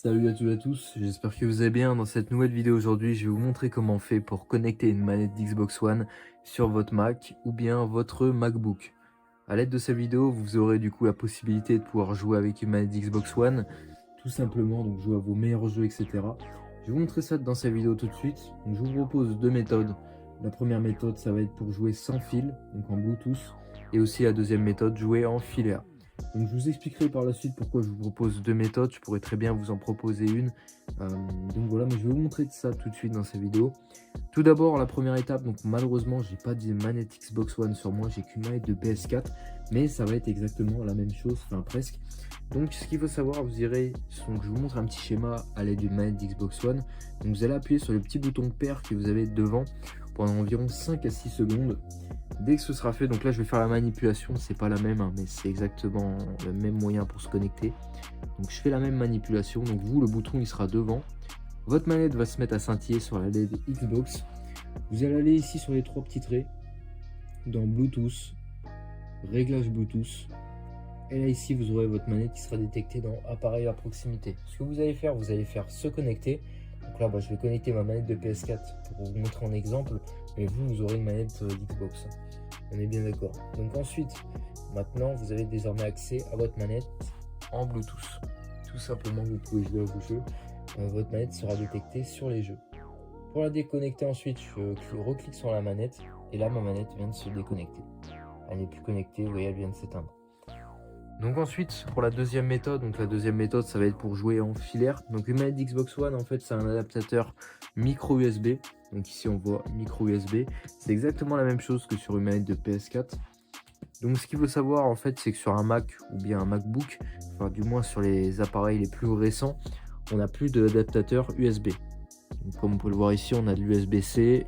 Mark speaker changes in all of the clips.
Speaker 1: Salut à toutes et à tous, j'espère que vous allez bien. Dans cette nouvelle vidéo aujourd'hui, je vais vous montrer comment on fait pour connecter une manette d'Xbox One sur votre Mac ou bien votre MacBook. À l'aide de cette vidéo, vous aurez du coup la possibilité de pouvoir jouer avec une manette d'Xbox One, tout simplement, donc jouer à vos meilleurs jeux, etc. Je vais vous montrer ça dans cette vidéo tout de suite. Donc, je vous propose deux méthodes. La première méthode, ça va être pour jouer sans fil, donc en Bluetooth, et aussi la deuxième méthode, jouer en filaire. Donc je vous expliquerai par la suite pourquoi je vous propose deux méthodes, je pourrais très bien vous en proposer une. Donc voilà, mais je vais vous montrer ça tout de suite dans cette vidéo. Tout d'abord, la première étape, donc malheureusement, j'ai pas de manette Xbox One sur moi, j'ai qu'une manette de PS4, mais ça va être exactement la même chose, enfin presque. Donc ce qu'il faut savoir, vous irez, donc je vous montre un petit schéma à l'aide d'une manette d'Xbox One. Donc vous allez appuyer sur le petit bouton pair que vous avez devant pendant environ 5 à 6 secondes. Dès que ce sera fait, donc là je vais faire la manipulation, c'est pas la même, hein, mais c'est exactement le même moyen pour se connecter. Donc je fais la même manipulation, donc vous le bouton il sera devant. Votre manette va se mettre à scintiller sur la LED Xbox. Vous allez aller ici sur les trois petits traits, dans Bluetooth, réglage Bluetooth. Et là ici vous aurez votre manette qui sera détectée dans appareil à proximité. Ce que vous allez faire se connecter. Donc là je vais connecter ma manette de PS4 pour vous montrer un exemple, mais vous aurez une manette d'Xbox. On est bien d'accord. Donc ensuite, maintenant vous avez désormais accès à votre manette en Bluetooth. Tout simplement, vous pouvez jouer à vos jeux. Votre manette sera détectée sur les jeux. Pour la déconnecter ensuite, je reclique sur la manette et là ma manette vient de se déconnecter. Elle n'est plus connectée, vous voyez, elle vient de s'éteindre. Donc ensuite, pour la deuxième méthode, ça va être pour jouer en filaire. Donc une manette d'Xbox One, en fait, c'est un adaptateur micro USB. Donc ici, on voit micro USB. C'est exactement la même chose que sur une manette de PS4. Donc ce qu'il faut savoir, en fait, c'est que sur un Mac ou bien un MacBook, enfin du moins sur les appareils les plus récents, on n'a plus d'adaptateur USB. Donc, comme on peut le voir ici, on a de l'USB-C.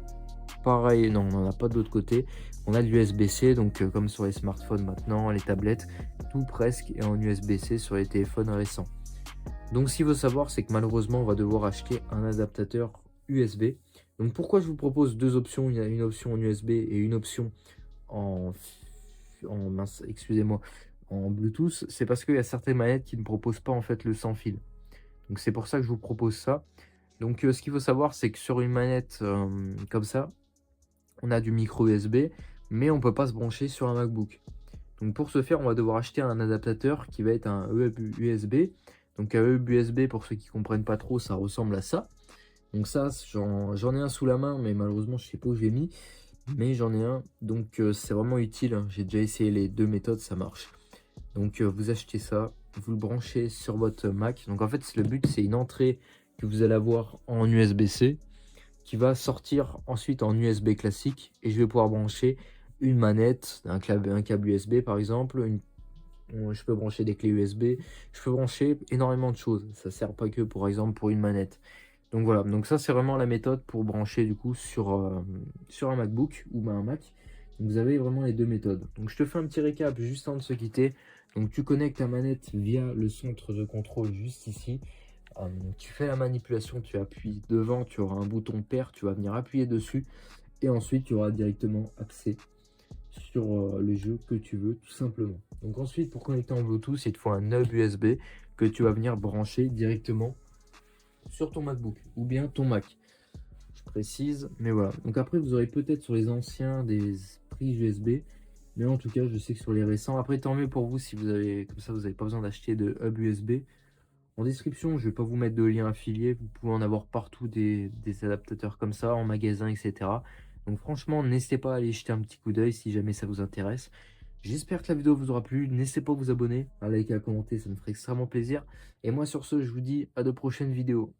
Speaker 1: Pareil, non, on n'en a pas de l'autre côté. On a de l'USB-C, donc comme sur les smartphones maintenant, les tablettes, tout presque est en USB-C sur les téléphones récents. Donc ce qu'il faut savoir, c'est que malheureusement, on va devoir acheter un adaptateur USB. Donc pourquoi je vous propose deux options? Il y a une option en USB et une option en excusez-moi, en Bluetooth. C'est parce qu'il y a certaines manettes qui ne proposent pas en fait le sans fil. Donc c'est pour ça que je vous propose ça. Donc ce qu'il faut savoir, c'est que sur une manette comme ça, on a du micro USB, mais on peut pas se brancher sur un MacBook. Donc pour ce faire, on va devoir acheter un adaptateur qui va être un hub USB. Donc un hub USB, pour ceux qui comprennent pas trop, ça ressemble à ça. Donc ça, j'en ai un sous la main, mais malheureusement, je sais pas où j'ai mis. Mais j'en ai un, donc c'est vraiment utile, hein. J'ai déjà essayé les deux méthodes, ça marche. Donc vous achetez ça, vous le branchez sur votre Mac. Donc en fait, le but, c'est une entrée que vous allez avoir en USB-C qui va sortir ensuite en USB classique et je vais pouvoir brancher une manette, un câble USB par exemple, je peux brancher des clés USB, je peux brancher énormément de choses. Ça sert pas que par exemple pour une manette. Donc voilà, donc ça c'est vraiment la méthode pour brancher du coup sur un MacBook ou un Mac. Donc vous avez vraiment les deux méthodes. Donc je te fais un petit récap juste avant de se quitter. Donc tu connectes ta manette via le centre de contrôle juste ici. Tu fais la manipulation, tu appuies devant, tu auras un bouton pair, tu vas venir appuyer dessus et ensuite tu auras directement accès sur les jeux que tu veux tout simplement. Donc ensuite pour connecter en Bluetooth, il te faut un hub USB que tu vas venir brancher directement sur ton MacBook ou bien ton Mac. Je précise, mais voilà. Donc après vous aurez peut-être sur les anciens des prises USB, mais en tout cas je sais que sur les récents, après tant mieux pour vous si vous avez, comme ça vous n'avez pas besoin d'acheter de hub USB. En description, je ne vais pas vous mettre de lien affilié. Vous pouvez en avoir partout des adaptateurs comme ça, en magasin, etc. Donc franchement, n'hésitez pas à aller jeter un petit coup d'œil si jamais ça vous intéresse. J'espère que la vidéo vous aura plu. N'hésitez pas à vous abonner, à liker, à commenter, ça me ferait extrêmement plaisir. Et moi sur ce, je vous dis à de prochaines vidéos.